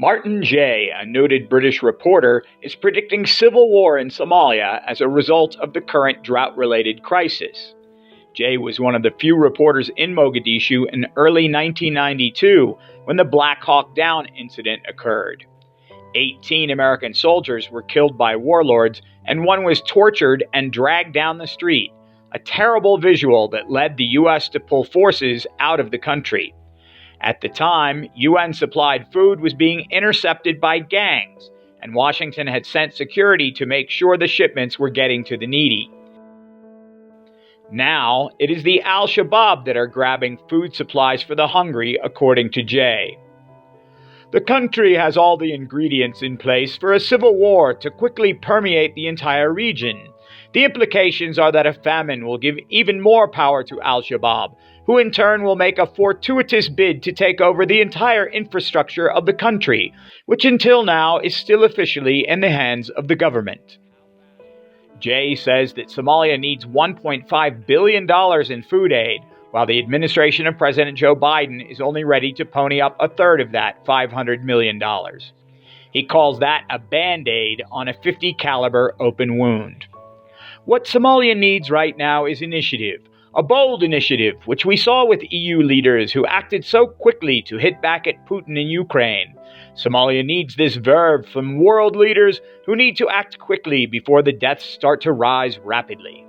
Martin Jay, a noted British reporter, is predicting civil war in Somalia as a result of the current drought-related crisis. Jay was one of the few reporters in Mogadishu in early 1992 when the Black Hawk Down incident occurred. 18 American soldiers were killed by warlords, and one was tortured and dragged down the street, a terrible visual that led the U.S. to pull forces out of the country. At the time, UN-supplied food was being intercepted by gangs, and Washington had sent security to make sure the shipments were getting to the needy. Now, it is the Al-Shabaab that are grabbing food supplies for the hungry, according to Jay. The country has all the ingredients in place for a civil war to quickly permeate the entire region. The implications are that a famine will give even more power to Al-Shabaab, who in turn will make a fortuitous bid to take over the entire infrastructure of the country, which until now is still officially in the hands of the government. Jay says that Somalia needs $1.5 billion in food aid, while the administration of President Joe Biden is only ready to pony up a third of that, $500 million. He calls that a Band-Aid on a .50 caliber open wound. What Somalia needs right now is initiative, a bold initiative, which we saw with EU leaders who acted so quickly to hit back at Putin in Ukraine. Somalia needs this verve from world leaders who need to act quickly before the deaths start to rise rapidly.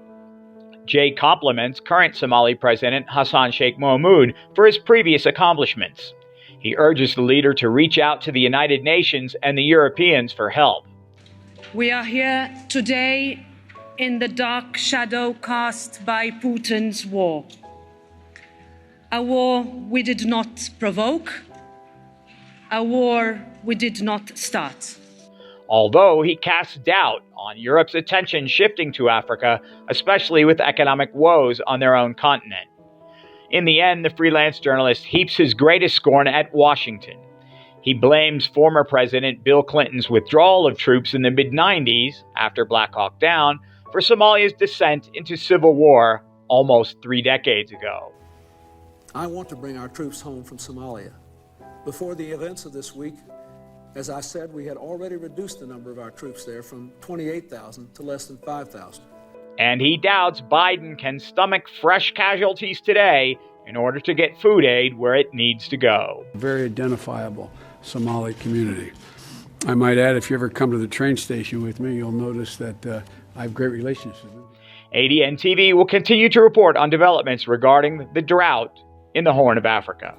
Jay compliments current Somali President Hassan Sheikh Mohamud for his previous accomplishments. He urges the leader to reach out to the United Nations and the Europeans for help. We are here today in the dark shadow cast by Putin's war. A war we did not provoke, a war we did not start. Although he casts doubt on Europe's attention shifting to Africa, especially with economic woes on their own continent. In the end, the freelance journalist heaps his greatest scorn at Washington. He blames former President Bill Clinton's withdrawal of troops in the mid-90s, after Black Hawk Down, for Somalia's descent into civil war almost 3 decades ago. I want to bring our troops home from Somalia. Before the events of this week, as I said, we had already reduced the number of our troops there from 28,000 to less than 5,000. And he doubts Biden can stomach fresh casualties today in order to get food aid where it needs to go. Very identifiable Somali community. I might add, if you ever come to the train station with me, you'll notice that I have great relationships with them. ADN-TV will continue to report on developments regarding the drought in the Horn of Africa.